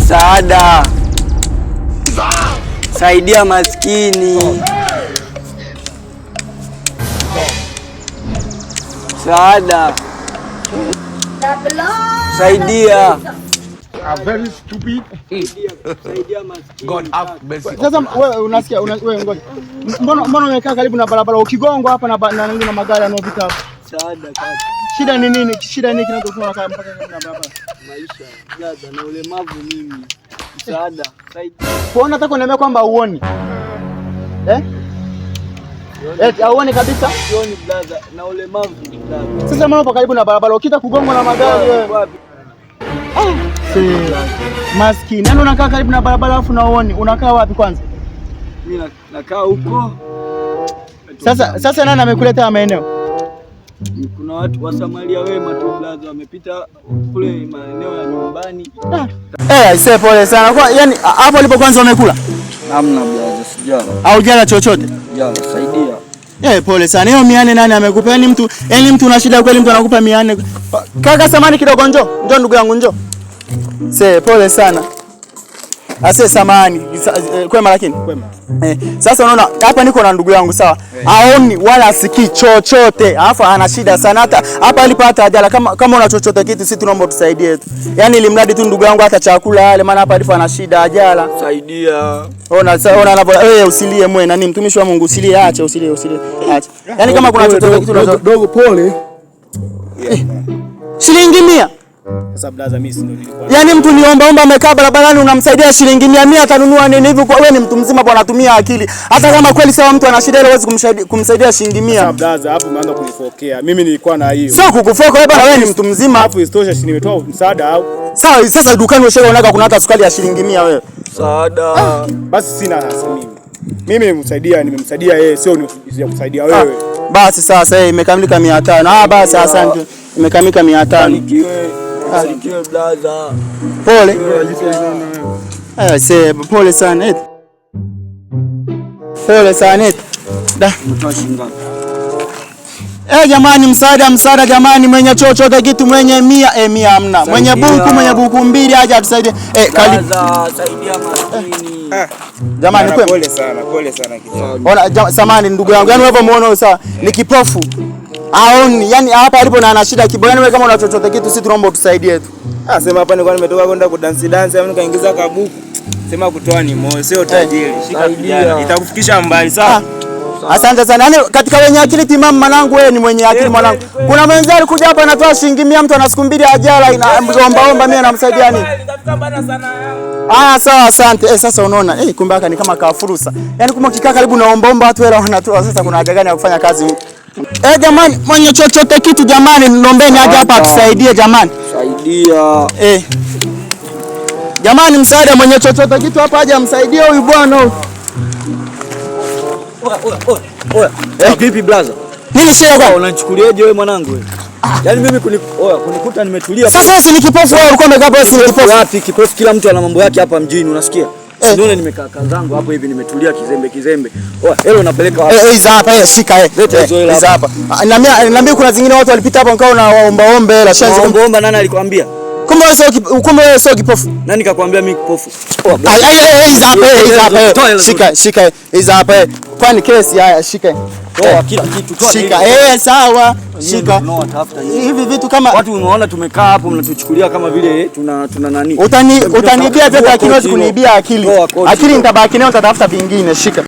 Msaada. Saidia maskini. Msaada. Saidia. Very stupid. Saidia maskini. God have mercy. Sasa wewe unasikia wewe ngoja. Mbona umekaa karibu na barabara ukigongwa hapa na magari yanayopita hapa? Msaada kaka. Shida ni nini? Shida nini kinachofanya mpaka karibu na barabara? Maisha, dada, na ulemavu mimi. Msaada, saidia. Kwa nataka kuniambia kwamba uoni. Hauoni kabisa? Sioni brother, na ulemavu brother. Sasa mbona upo karibu na barabara ukita kugongwa na magari wewe? Maskini. Nani unakaa karibu na barabara afu na uoni? Unakaa wapi kwanza? Mimi nakaa huko. Sasa nani amekuleta maeneo? Kuna watu wa Samaria wema tu brother, wamepita kule maeneo ya nyumbani. Aisee, pole sana. Kwa yani hapo alipo kwanza wamekula? Hamna brother, sijala. Au jana chochote? Jala, saidia. Pole sana. Hiyo 400 nani amekupa? Yani mtu una shida kweli, mtu anakupa 400. Kaka samani kidogo, njoo ndugu yangu njoo. Pole sana. Ase samani. Kwema lakini? Kwema. Sasa unaona hapa niko na ndugu yangu sawa. Aoni wala asikii chochote. Alafu ana shida sana, hata hapa alipata ajala. Kama una chochote kitu sisi tunaomba tusaidie tu. Yaani ili mradi tu ndugu yangu hata chakula yale, maana hapa alipo ana shida ajala. Saidia. Ona anapo usilie mwe nani mtumishi wa Mungu usilie, acha usilie. Acha. Yaani kama kuna chochote kitu dogo pole. Shilingi 100. Sasa blaza mimi ndio nilikuwa. Yaani mtu niomba amekaa barabarani unamsaidia shilingi 100 atanunua nini hivi? Kwa wewe ni mtu mzima bwana, tumia akili. Hata kama kweli sawa mtu ana shida ile huwezi kumsaidia shilingi 100. Sasa blaza hapo umeanza kunifokea. Mimi nilikuwa na hiyo. Sio kukufoka wewe bwana, wewe ni mtu mzima. Hapo istosha si nimetoa msaada au? Sawa, sasa dukani ushaona unaka kuna hata sukari ya shilingi 100 wewe. Msaada. Basi sina hasa mimi. Mimi nimemsaidia yeye, sio kusaidia wewe. Basi sasa imekamilika 500. Basi asante. Imekamilika 500. Alikiwe blaza. Pole. Pole sana. Pole sana. Da. Mtoa shingapi? Jamani, msaada jamani, mwenye chochote kitu, mwenye 100 hamna. Mwenye buku 2 aje atusaidie. Blaza, saidia maskini. Jamani kwema. Pole sana kijana. Ona samani ndugu yangu. Yaani wewe muone sawa, ni kipofu. Aoni, yani hapa alipo na ana shida kibo. Yani wewe kama una chochote kitu sisi tunaomba utusaidie tu. Sema hapa nilikuwa nimetoka kwenda dance hapo nikaingiza kabuku. Sema kutoa ni moyo, sio tajiri. Shika kijana, itakufikisha mbali sawa. Asante sana. Yani katika wenye akili timamu mwanangu, wewe ni mwenye akili mwanangu. Kuna mwenzi alikuja hapa anatoa shilingi 100, mtu ana siku 2 ajala inaomba mimi namsaidia nini? Sawa asante. Sasa unaona kumbe haka ni kama kafursa. Yani kumbe ukikaa karibu naomba watu hela wanatoa. Sasa kuna haja gani ya kufanya kazi? Jamani, mwenye chochote kitu jamani, niombeni aje hapa atusaidie jamani. Saidia. Jamani, msaada, mwenye chochote kitu hapa aje amsaidie huyu bwana. Vipi blaza? Nini shida kwa? Unanichukuliaje wewe mwanangu wewe? Yaani mimi kunikuta nimetulia. Sasa wewe si ni kipofu wewe, ulikuwa umekaa hapo si ni kipofu. Wapi kipofu? Kila mtu ana mambo yake hapa mjini, unasikia? Nione nimekaa kazangu hapo hivi nimetulia kizembe. Helo unapeleka wapi? Hizo hapa shika hizo hapa. Niambia kuna zingine watu walipita hapo nikao na waomba hela shanzi. Waomba nani alikwambia? Kumbe wewe sio kipofu. Nani kakwambia mimi kipofu? Hizo hapa. Shika hizo hapa. Kwani kesi haya shika. Toa kila kitu toa. Shika. Sawa. Shika. Hivi vitu kama watu unaona tumekaa hapo mnatuchukulia kama vile tuna nani? Utanibia vyote, lakini huwezi kuniibia akili. Akili nitabaki nayo, nitatafuta vingine. Shika.